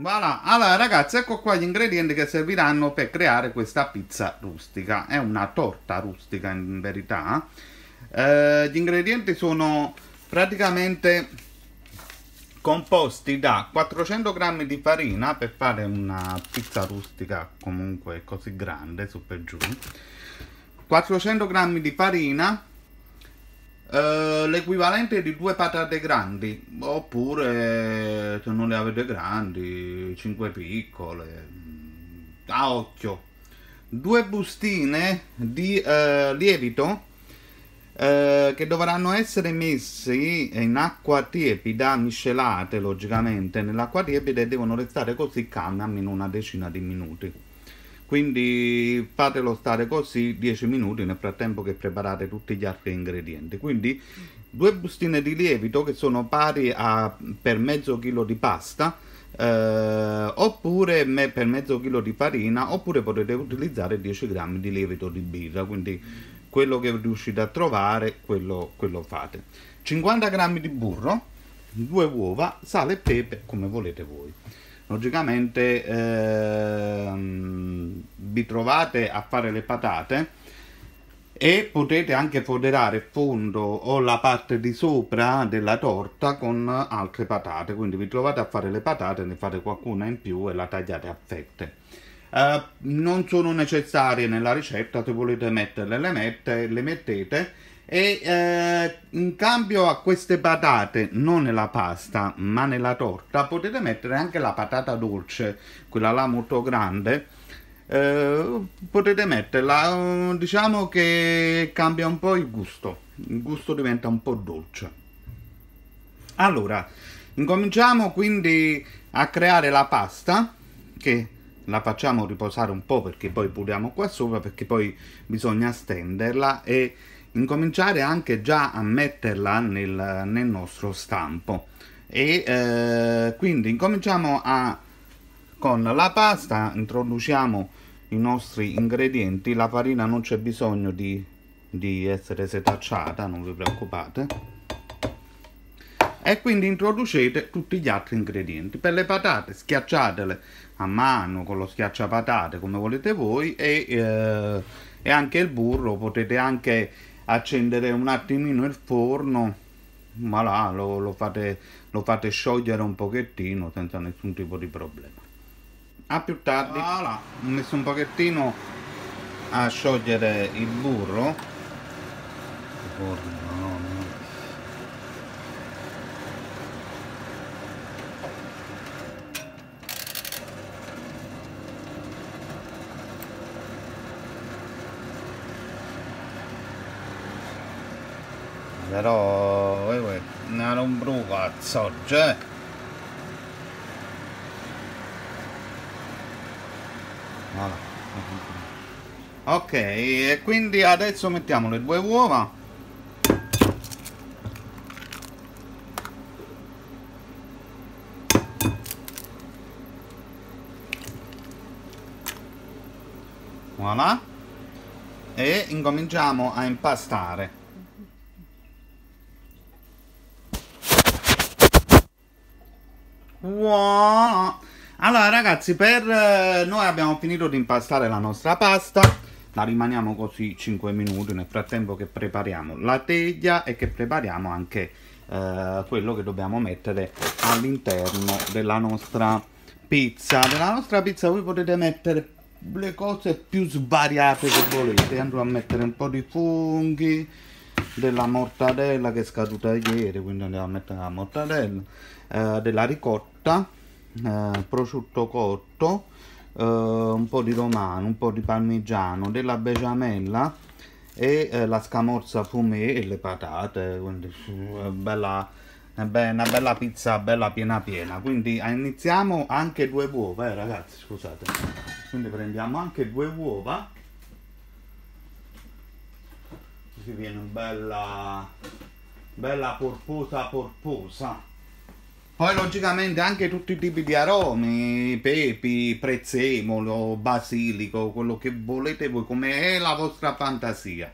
Voilà. Allora ragazzi, ecco qua gli ingredienti che serviranno per creare questa pizza rustica. È una torta rustica in verità. Gli ingredienti sono praticamente composti da 400 g di farina per fare una pizza rustica comunque così grande, su per giù. 400 g di farina, l'equivalente di 2 patate grandi, oppure se non le avete grandi 5 piccole a occhio. 2 bustine di lievito che dovranno essere messi in acqua tiepida, miscelate logicamente nell'acqua tiepida, e devono restare così calme almeno una decina di minuti. Quindi fatelo stare così 10 minuti nel frattempo che preparate tutti gli altri ingredienti. Quindi 2 bustine di lievito che sono pari a per mezzo chilo di pasta, oppure per mezzo chilo di farina, oppure potete utilizzare 10 g di lievito di birra, quindi quello che riuscite a trovare, quello fate. 50 g di burro, 2 uova, sale e pepe come volete voi. Logicamente vi trovate a fare le patate e potete anche foderare il fondo o la parte di sopra della torta con altre patate, quindi vi trovate a fare le patate, ne fate qualcuna in più e la tagliate a fette. Non sono necessarie nella ricetta, se volete metterle le mettete, e in cambio a queste patate, non nella pasta ma nella torta, potete mettere anche la patata dolce, quella là molto grande. Potete metterla, diciamo che cambia un po' il gusto diventa un po' dolce. Allora incominciamo quindi a creare la pasta, che la facciamo riposare un po' perché poi puliamo qua sopra, perché poi bisogna stenderla e incominciare anche già a metterla nel nostro stampo. E quindi incominciamo con la pasta, introduciamo i nostri ingredienti. La farina non c'è bisogno di essere setacciata, non vi preoccupate. E quindi introducete tutti gli altri ingredienti. Per le patate schiacciatele a mano con lo schiacciapatate come volete voi, e anche il burro potete anche accendere un attimino il forno, ma là lo fate sciogliere un pochettino senza nessun tipo di problema. A più tardi. Voilà, ho messo un pochettino a sciogliere il burro. Però non brucazzo, cioè. Voilà. Ok, e quindi adesso mettiamo le 2 uova. Voilà. E incominciamo a impastare. Wow. Allora ragazzi, noi abbiamo finito di impastare la nostra pasta, la rimaniamo così 5 minuti nel frattempo che prepariamo la teglia e che prepariamo anche quello che dobbiamo mettere all'interno della nostra pizza. Nella nostra pizza voi potete mettere le cose più svariate che volete. Andrò a mettere un po' di funghi, della mortadella che è scaduta ieri, quindi andiamo a mettere la mortadella, della ricotta, prosciutto cotto, un po' di romano, un po' di parmigiano, della besciamella e la scamorza fumé e le patate. Quindi una bella pizza bella piena. Quindi iniziamo anche 2 uova, ragazzi, scusate. Quindi prendiamo anche 2 uova, così viene bella porposa. Poi logicamente anche tutti i tipi di aromi, pepi, prezzemolo, basilico, quello che volete voi, come è la vostra fantasia.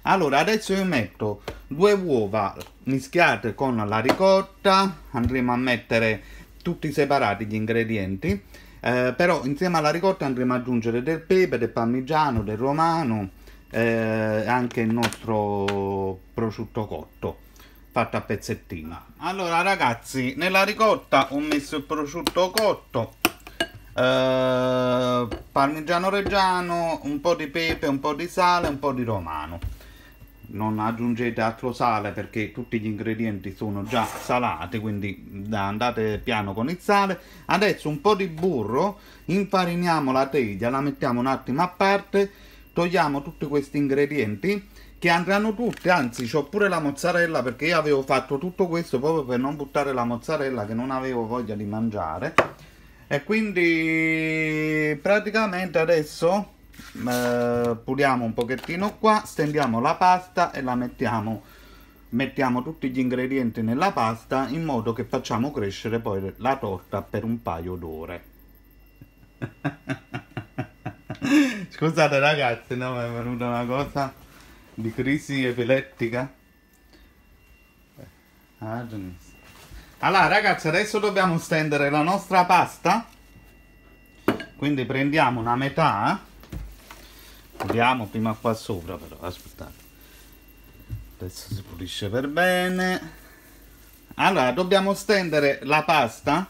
Allora adesso io metto 2 uova mischiate con la ricotta, andremo a mettere tutti separati gli ingredienti, però insieme alla ricotta andremo ad aggiungere del pepe, del parmigiano, del romano, anche il nostro prosciutto cotto fatto a pezzettini. Allora ragazzi, nella ricotta ho messo il prosciutto cotto, parmigiano reggiano, un po' di pepe, un po' di sale, un po' di romano. Non aggiungete altro sale perché tutti gli ingredienti sono già salati, quindi andate piano con il sale. Adesso un po' di burro, infariniamo la teglia, la mettiamo un attimo a parte, togliamo tutti questi ingredienti che andranno tutti, anzi c'ho pure la mozzarella perché io avevo fatto tutto questo proprio per non buttare la mozzarella che non avevo voglia di mangiare. E quindi praticamente adesso puliamo un pochettino qua, stendiamo la pasta e la mettiamo tutti gli ingredienti nella pasta in modo che facciamo crescere poi la torta per un paio d'ore. Scusate ragazzi, no, mi è venuta una cosa di crisi epilettica. Allora ragazzi, adesso dobbiamo stendere la nostra pasta, quindi prendiamo una metà, puliamo prima qua sopra, però aspettate, adesso si pulisce per bene. Allora dobbiamo stendere la pasta,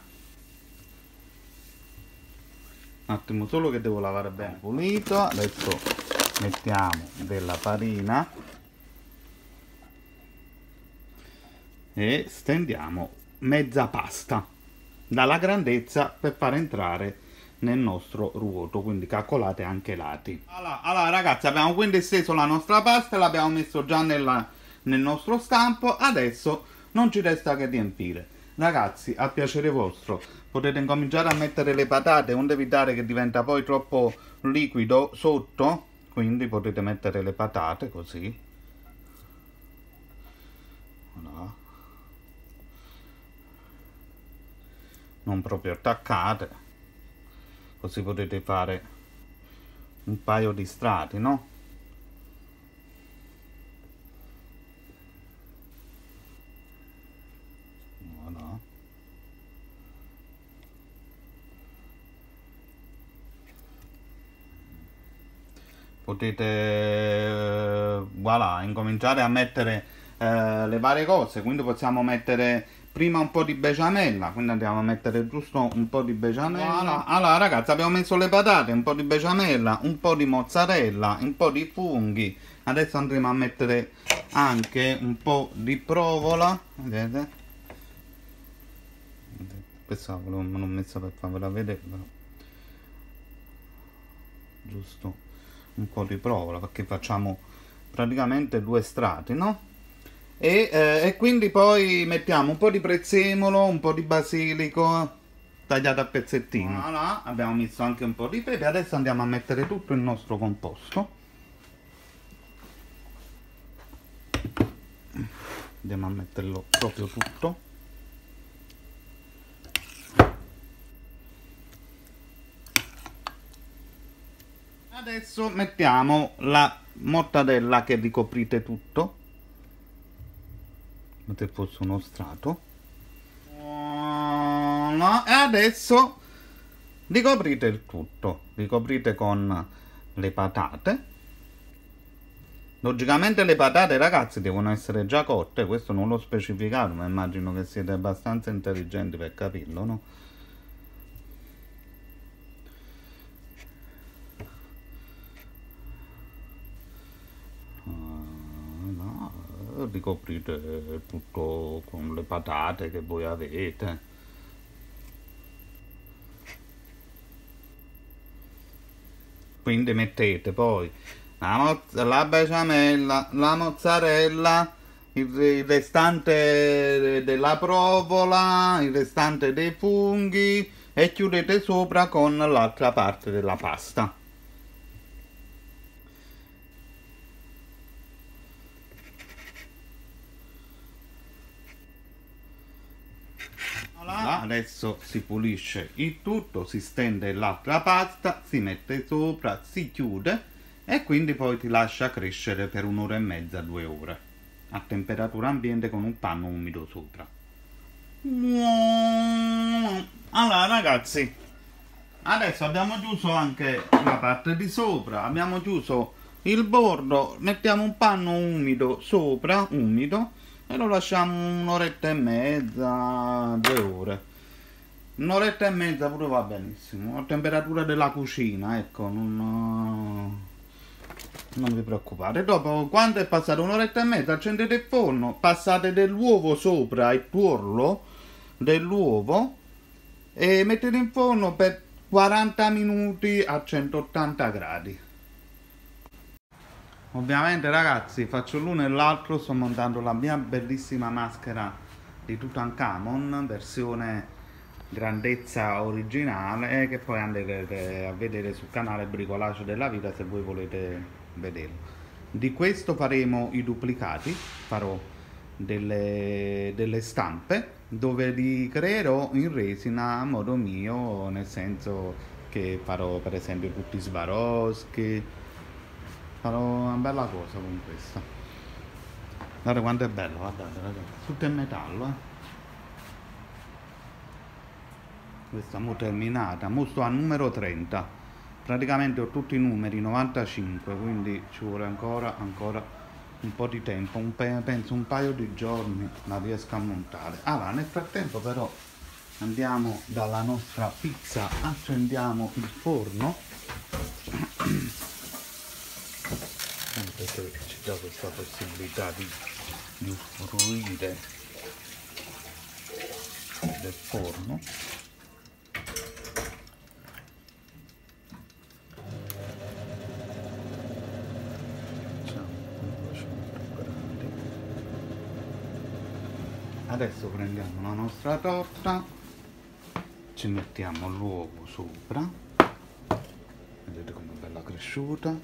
un attimo solo che devo lavare bene pulito. Adesso mettiamo della farina e stendiamo mezza pasta dalla grandezza per far entrare nel nostro ruoto, quindi calcolate anche i lati. Allora ragazzi, abbiamo quindi steso la nostra pasta, l'abbiamo messo già nel nostro stampo. Adesso non ci resta che riempire. Ragazzi, a piacere vostro potete incominciare a mettere le patate, onde evitare che diventa poi troppo liquido sotto, quindi potete mettere le patate così. Voilà. Non proprio attaccate, così potete fare un paio di strati, no? Voilà. Potete voilà, incominciare a mettere le varie cose, quindi possiamo mettere prima un po' di besciamella, quindi andiamo a mettere giusto un po' di besciamella. Allora ragazzi, abbiamo messo le patate, un po' di besciamella, un po' di mozzarella, un po' di funghi. Adesso andremo a mettere anche un po' di provola, vedete? Questa non l'ho messa per farvela vedere, però giusto un po' di provola perché facciamo praticamente due strati, no? E quindi poi mettiamo un po' di prezzemolo, un po' di basilico tagliato a pezzettini. Voilà, abbiamo messo anche un po' di pepe. Adesso andiamo a mettere tutto il nostro composto. Andiamo a metterlo proprio tutto. Adesso mettiamo la mortadella che ricoprite tutto, come se fosse uno strato. E adesso ricoprite il tutto, ricoprite con le patate. Logicamente le patate ragazzi devono essere già cotte, questo non l'ho specificato, ma immagino che siete abbastanza intelligenti per capirlo, no? Ricoprite tutto con le patate che voi avete. Quindi mettete poi la besciamella, la mozzarella, il restante della provola, il restante dei funghi e chiudete sopra con l'altra parte della pasta. Adesso si pulisce il tutto, si stende l'altra pasta, si mette sopra, si chiude e quindi poi ti lascia crescere per un'ora e mezza, 2 ore a temperatura ambiente con un panno umido sopra. Allora ragazzi, adesso abbiamo chiuso anche la parte di sopra, abbiamo chiuso il bordo, mettiamo un panno umido sopra, umido, e lo lasciamo un'oretta e mezza, 2 ore. Un'oretta e mezza pure va benissimo, a temperatura della cucina, ecco, non vi preoccupate. Dopo, quando è passata un'oretta e mezza, accendete il forno, passate dell'uovo sopra il tuorlo dell'uovo e mettete in forno per 40 minuti a 180 gradi. Ovviamente ragazzi, faccio l'uno e l'altro, sto montando la mia bellissima maschera di Tutankhamon, versione grandezza originale, che poi andrete a vedere sul canale Bricolage della Vita se voi volete vederlo. Di questo faremo i duplicati, farò delle stampe dove li creerò in resina a modo mio, nel senso che farò per esempio tutti i Swarovski. Farò una bella cosa con questa. Guardate quanto è bello, guardate ragazzi, tutto in metallo, Questa mo terminata, mo sto al numero 30. Praticamente ho tutti i numeri 95, quindi ci vuole ancora un po' di tempo, penso un paio di giorni la riesco a montare. Allora, nel frattempo però andiamo dalla nostra pizza, accendiamo il forno. Perché ci dà questa possibilità di usufruire del forno. Adesso prendiamo la nostra torta, ci mettiamo l'uovo sopra, vedete com'è bella cresciuta.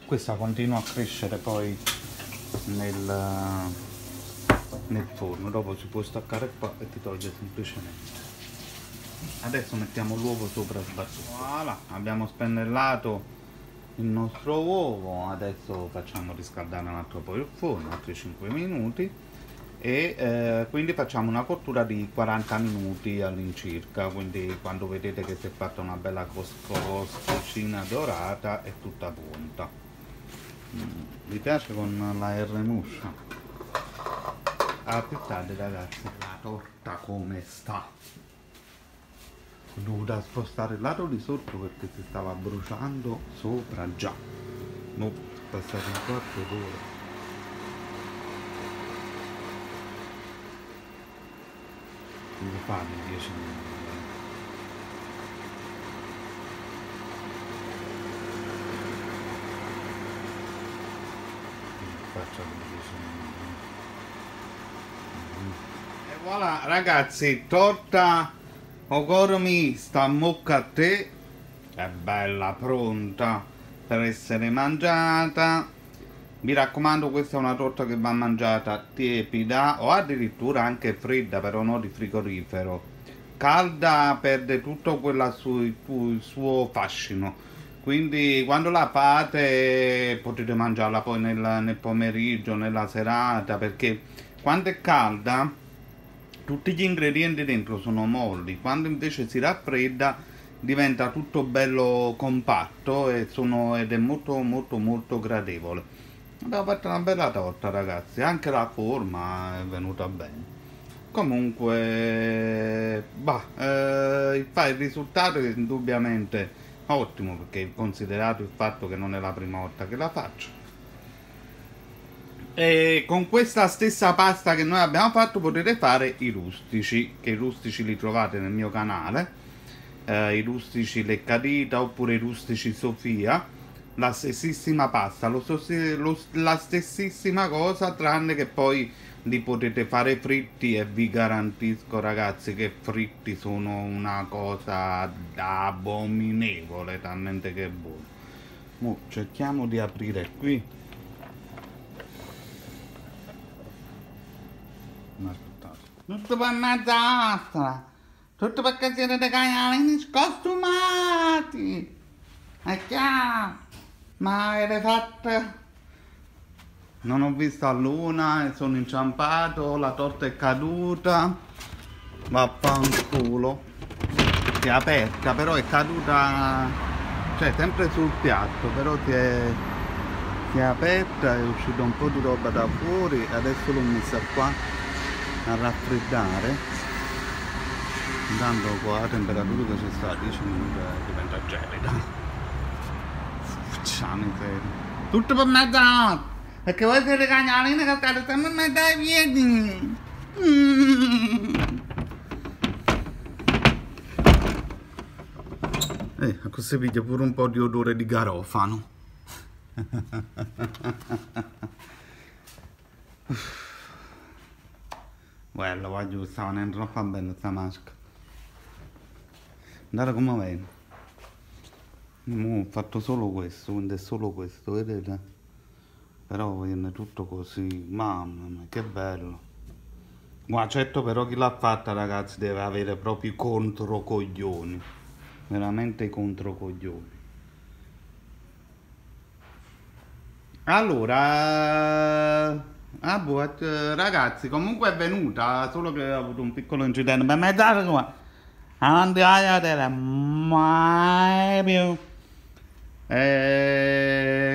Questa continua a crescere poi nel forno, dopo si può staccare qua e ti toglie semplicemente. Adesso mettiamo l'uovo sopra sbattuto. Voilà, abbiamo spennellato il nostro uovo, adesso facciamo riscaldare un altro po' il forno, altri 5 minuti e quindi facciamo una cottura di 40 minuti all'incirca, quindi quando vedete che si è fatta una bella crosticina dorata è tutta pronta. Vi piace con la R muscia? Aspettate ragazzi, la torta come sta? Ho dovuto spostare il lato di sotto perché si stava bruciando sopra già. No, è passato un quarto d'ora. Devo fare 10 minuti. E voilà ragazzi, torta ogoro mista mocca a te, è bella, pronta per essere mangiata. Mi raccomando, questa è una torta che va mangiata tiepida o addirittura anche fredda, però non di frigorifero. Calda perde tutto il suo fascino, quindi quando la fate potete mangiarla poi nel pomeriggio, nella serata, perché quando è calda tutti gli ingredienti dentro sono molli, quando invece si raffredda diventa tutto bello compatto ed è molto gradevole. Abbiamo fatto una bella torta ragazzi, anche la forma è venuta bene. Comunque il risultato è indubbiamente ottimo, perché considerato il fatto che non è la prima volta che la faccio. E con questa stessa pasta che noi abbiamo fatto potete fare i rustici, che i rustici li trovate nel mio canale, i rustici Leccadita oppure i rustici Sofia. La stessissima pasta, la stessissima cosa, tranne che poi li potete fare fritti e vi garantisco ragazzi che fritti sono una cosa abominevole, talmente che è buono. Mo cerchiamo di aprire qui. Aspettate. Tutto per mezz'altra, tutto perché siete dei cagnolini scostumati, è chiaro. Ma avete fatto Non ho visto a luna e sono inciampato, la torta è caduta. Vaffanculo. Si è aperta, però è caduta, cioè sempre sul piatto, però si è aperta, è uscita un po' di roba da fuori, adesso l'ho messa qua a raffreddare. Intanto qua la temperatura che c'è sta 10 minuti diventa gelida. Facciamo in serio. Tutto per mezzanotte! Perché voi siete cagnolini che state sempre in mezzo ai piedi! A questo video pure un po' di odore di garofano. Bello, voglio, sta venendo troppo bella questa maschera. Guardate come viene. Mo ho fatto solo questo, quindi è solo questo, vedete? Però viene tutto così, mamma mia, che bello. Ma certo, però chi l'ha fatta, ragazzi, deve avere proprio i controcoglioni. Veramente i controcoglioni. Allora, ragazzi, comunque è venuta, solo che ho avuto un piccolo incidente. Per mezz'ora qua, non ti voglio vedere mai più.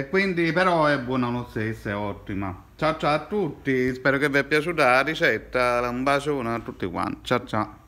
Quindi però è buona lo stesso, è ottima. Ciao ciao a tutti, spero che vi è piaciuta la ricetta. Un bacione a tutti quanti. Ciao ciao.